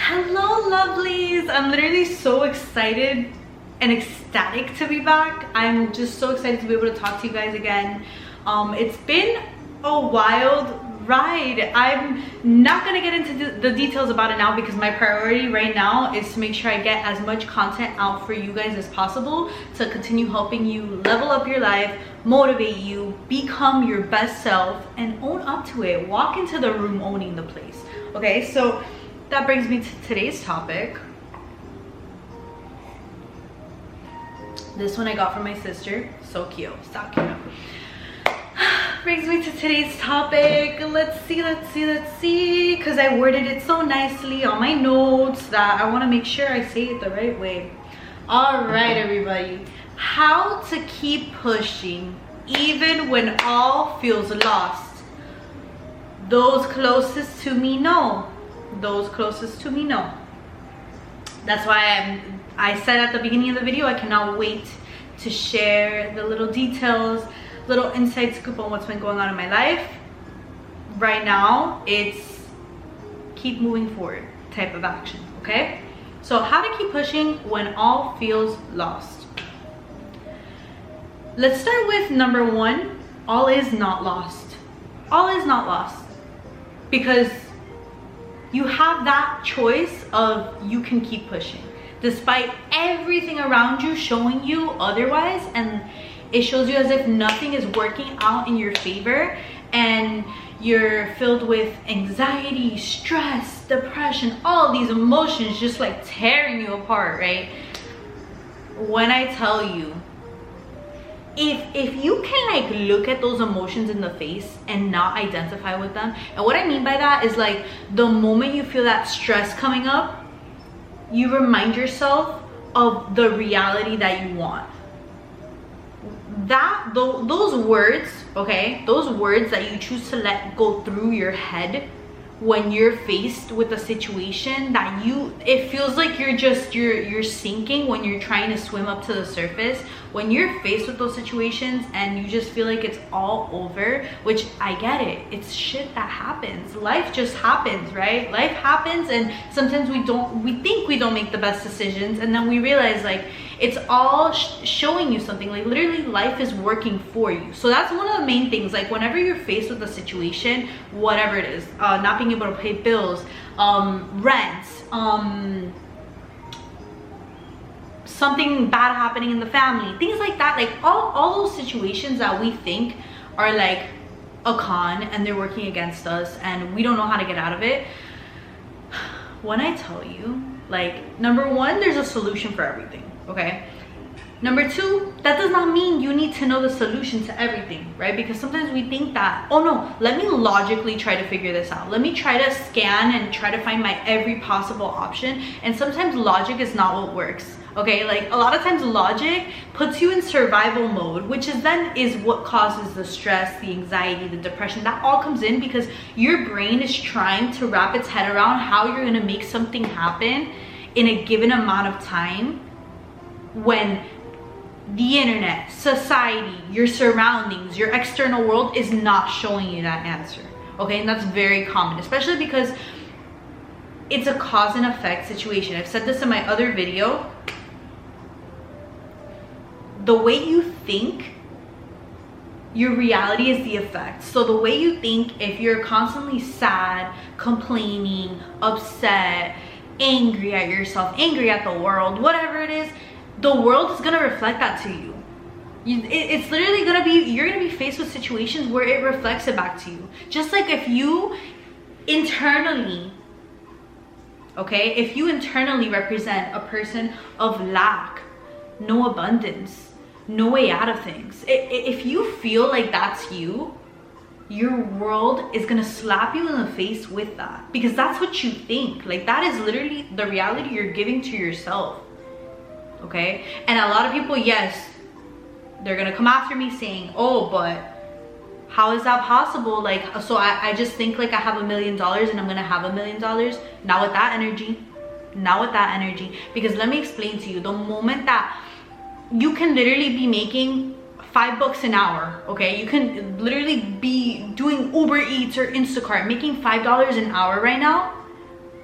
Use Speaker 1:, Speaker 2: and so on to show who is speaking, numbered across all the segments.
Speaker 1: Hello lovelies, I'm literally so excited and ecstatic to be back. I'm just so excited to be able to talk to you guys again. It's been a wild ride. I'm not gonna get into the details about it now because my priority right now is to make sure I get as much content out for you guys as possible to continue helping you level up your life, motivate you, become your best self, and own up to it. Walk into the room owning the place. Okay, so that brings me to today's topic. This one I got from my sister. So cute. So cute. Brings me to today's topic. Let's see. Because I worded it so nicely on my notes that I want to make sure I say it the right way. Alright, everybody. How to keep pushing even when all feels lost. Those closest to me know. Those closest to me know. That's why I said at the beginning of the video, I cannot wait to share the little details, little inside scoop on what's been going on in my life. Right now, it's keep moving forward type of action, okay? So how to keep pushing when all feels lost. Let's start with number one. All is not lost. All is not lost. Because you have that choice of you can keep pushing despite everything around you showing you otherwise, and it shows you as if nothing is working out in your favor and you're filled with anxiety, stress, depression, all these emotions just like tearing you apart, right? When I tell you, if you can like look at those emotions in the face and not identify with them, and what I mean by that is like the moment you feel that stress coming up, you remind yourself of the reality that you want. Those words, okay, those words that you choose to let go through your head when you're faced with a situation that it feels like you're sinking when you're trying to swim up to the surface. When you're faced with those situations and you just feel like it's all over, which I get it, it's shit that happens. Life just happens, right? Life happens, and sometimes we think we don't make the best decisions, and then we realize like it's all showing you something. Like literally life is working for you. So that's one of the main things. Like whenever you're faced with a situation, whatever it is, not being able to pay bills, rent, something bad happening in the family, things like that, like all those situations that we think are like a con and they're working against us and we don't know how to get out of it. When I tell you, like, number one, there's a solution for everything, okay? Number two, that does not mean you need to know the solution to everything, right? Because sometimes we think that, oh no, let me logically try to figure this out. Let me try to scan and try to find my every possible option. And sometimes logic is not what works, okay? Like a lot of times logic puts you in survival mode, which is what causes the stress, the anxiety, the depression. That all comes in because your brain is trying to wrap its head around how you're gonna make something happen in a given amount of time when the internet, society, your surroundings, your external world is not showing you that answer, okay? And that's very common, especially because it's a cause and effect situation. I've said this in my other video. The way you think, your reality is the effect. So the way you think, if you're constantly sad, complaining, upset, angry at yourself, angry at the world, whatever it is, the world is gonna reflect that to you. It's literally gonna be, you're gonna be faced with situations where it reflects it back to you. Just like if you internally, okay, if you internally represent a person of lack, no abundance, no way out of things, if you feel like that's you, your world is gonna slap you in the face with that, because that's what you think. Like that is literally the reality you're giving to yourself, okay? And a lot of people, yes, they're gonna come after me saying, oh, but how is that possible? Like, so I just think like I have $1 million and I'm gonna have $1 million. Not with that energy, not with that energy. Because let me explain to you, the moment that you can literally be making $5 an hour, okay? You can literally be doing Uber Eats or Instacart, making $5 an hour right now,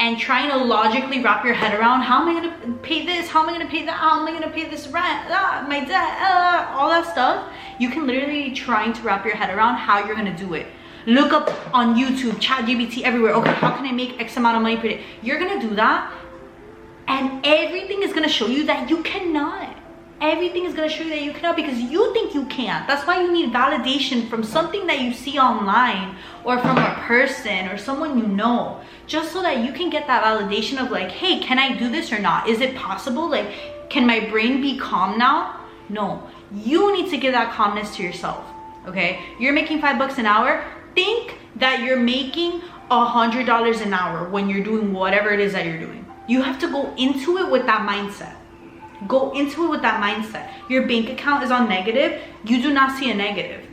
Speaker 1: and trying to logically wrap your head around, how am I gonna pay this? How am I gonna pay that? How am I gonna pay this rent? My debt, all that stuff. You can literally trying to wrap your head around how you're gonna do it. Look up on YouTube, ChatGPT, everywhere. Okay, how can I make X amount of money per day? You're gonna do that, and everything is gonna show you that you cannot. Everything is gonna show you that you cannot because you think you can't. That's why you need validation from something that you see online or from a person or someone you know, just so that you can get that validation of like, hey, can I do this or not? Is it possible? Like, can my brain be calm now? No, you need to give that calmness to yourself, okay? You're making $5 an hour. Think that you're making $100 an hour when you're doing whatever it is that you're doing. You have to go into it with that mindset. Go into it with that mindset. Your bank account is on negative. You do not see a negative.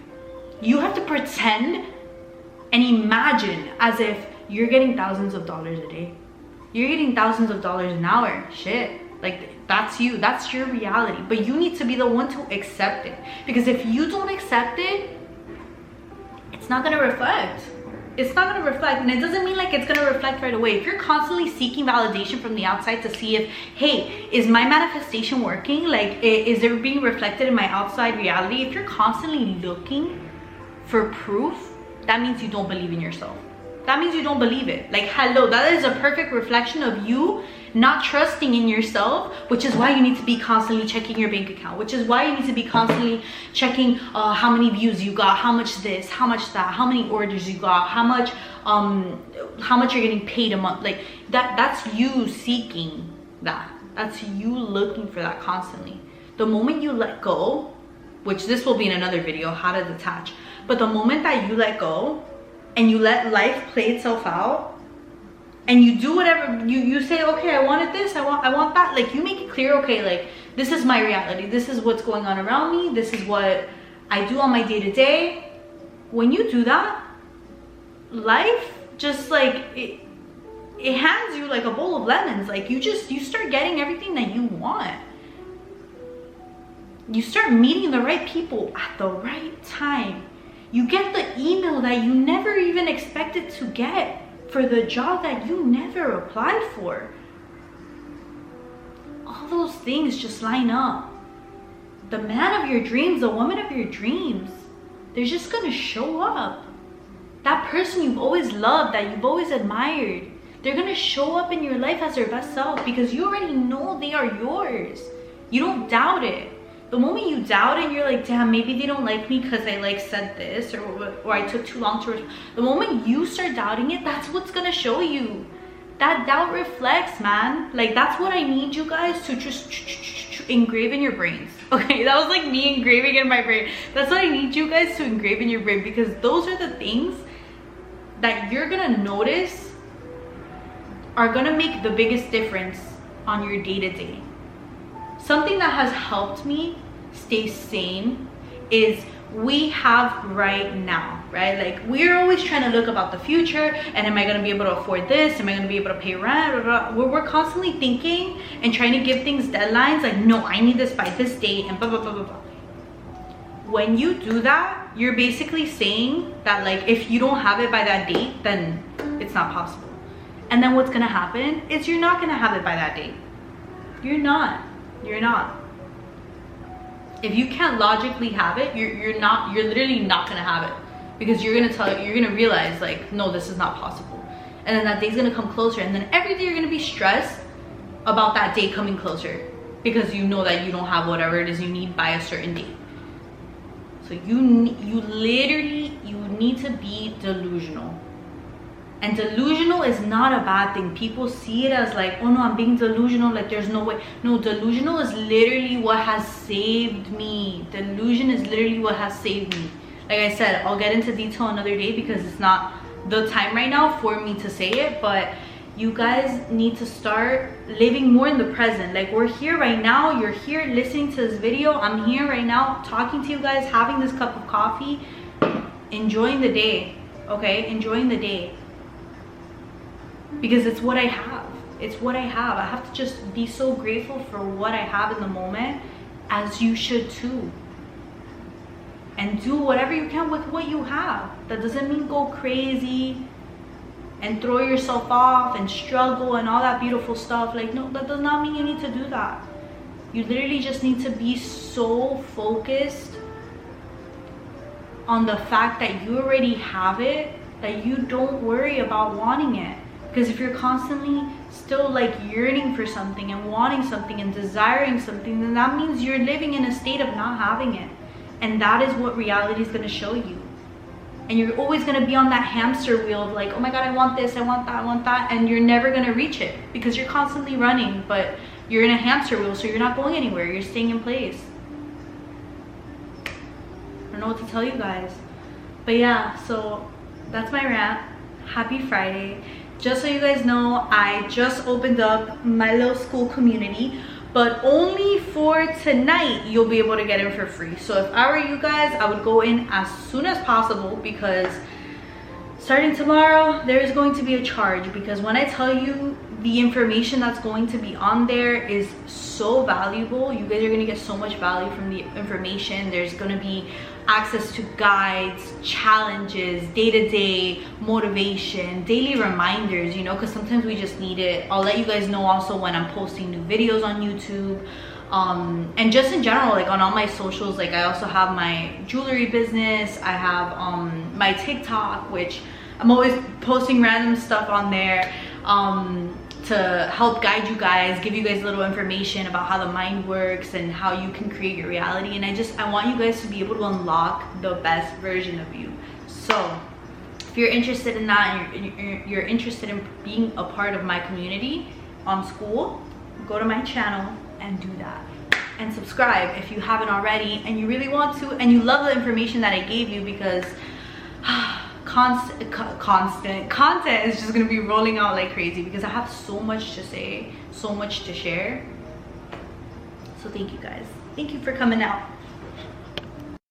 Speaker 1: You have to pretend and imagine as if you're getting thousands of dollars a day. You're getting thousands of dollars an hour. Shit. Like, that's you. That's your reality. But you need to be the one to accept it. Because if you don't accept it, it's not going to reflect. It's not going to reflect, and it doesn't mean like it's going to reflect right away. If you're constantly seeking validation from the outside to see if, hey, is my manifestation working? Like, is it being reflected in my outside reality? If you're constantly looking for proof, that means you don't believe in yourself. That means you don't believe it. Like, hello, that is a perfect reflection of you not trusting in yourself, which is why you need to be constantly checking your bank account, which is why you need to be constantly checking how many views you got, how much this, how much that, how many orders you got, how much you're getting paid a month. Like, that's you seeking that. That's you looking for that constantly. The moment you let go, which this will be in another video, how to detach, but the moment that you let go and you let life play itself out, and you do whatever you say, okay, I wanted this, I want that. Like, you make it clear, okay, like, this is my reality. This is what's going on around me. This is what I do on my day-to-day. When you do that, life just like it hands you like a bowl of lemons. Like, you start getting everything that you want. You start meeting the right people at the right time. You get the email that you never even expected to get for the job that you never applied for. All those things just line up. The man of your dreams, the woman of your dreams, they're just gonna show up. That person you've always loved, that you've always admired, they're gonna show up in your life as their best self because you already know they are yours. You don't doubt it. The moment you doubt it and you're like, damn, maybe they don't like me because I like said this or I took too long to respond. The moment you start doubting it, that's what's gonna show you. That doubt reflects, man. Like, that's what I need you guys to just engrave in your brains. Okay, that was like me engraving in my brain. That's what I need you guys to engrave in your brain, because those are the things that you're gonna notice are gonna make the biggest difference on your day-to-day. Something that has helped me stay sane is we have right now, right? Like, we're always trying to look about the future, and am I going to be able to afford this? Am I going to be able to pay rent? We're constantly thinking and trying to give things deadlines, like, no, I need this by this date, and blah, blah, blah, blah, blah. When you do that, you're basically saying that, like, if you don't have it by that date, then it's not possible. And then what's going to happen is you're not going to have it by that date. You're not. If you can't logically have it, you're literally not gonna have it, because you're gonna realize, like, no, this is not possible. And then that day's gonna come closer, and then every day you're gonna be stressed about that day coming closer, because you know that you don't have whatever it is you need by a certain date. So you need to be delusional. And delusional is not a bad thing. People see it as like, oh no, I'm being delusional, like there's no way. No, delusional is literally what has saved me. Delusion is literally what has saved me. Like I said, I'll get into detail another day because it's not the time right now for me to say it, but you guys need to start living more in the present. Like, we're here right now, you're here listening to this video, I'm here right now talking to you guys, having this cup of coffee, enjoying the day, okay? Enjoying the day. Because it's what I have. It's what I have. I have to just be so grateful for what I have in the moment, as you should too. And do whatever you can with what you have. That doesn't mean go crazy. and throw yourself off and struggle and all that beautiful stuff. Like, no, that does not mean you need to do that. You literally just need to be so focused on the fact that you already have it that you don't worry about wanting it. Because if you're constantly still like yearning for something and wanting something and desiring something, then that means you're living in a state of not having it. And that is what reality is going to show you. And you're always going to be on that hamster wheel of like, oh my god, I want this, I want that, I want that, and you're never going to reach it because you're constantly running, but you're in a hamster wheel, so you're not going anywhere. You're staying in place. I don't know what to tell you guys. But yeah, so that's my rant. Happy Friday. Just so you guys know, I just opened up my little school community, but only for tonight you'll be able to get in for free. So if I were you guys, I would go in as soon as possible, because starting tomorrow there is going to be a charge. Because when I tell you the information that's going to be on there is so valuable, you guys are going to get so much value from the information. There's going to be access to guides, challenges, day-to-day motivation, daily reminders, you know, because sometimes we just need it. I'll let you guys know also when I'm posting new videos on YouTube, and just in general, like on all my socials. Like I also have my jewelry business, I have my TikTok, which I'm always posting random stuff on there to help guide you guys, give you guys a little information about how the mind works and how you can create your reality. And I want you guys to be able to unlock the best version of you. So if you're interested in that, and you're interested in being a part of my community on Skool, go to my channel and do that. And subscribe if you haven't already and you really want to, and you love the information that I gave you, because constant content is just gonna be rolling out like crazy, because I have so much to say, so much to share. So thank you guys. Thank you for coming out.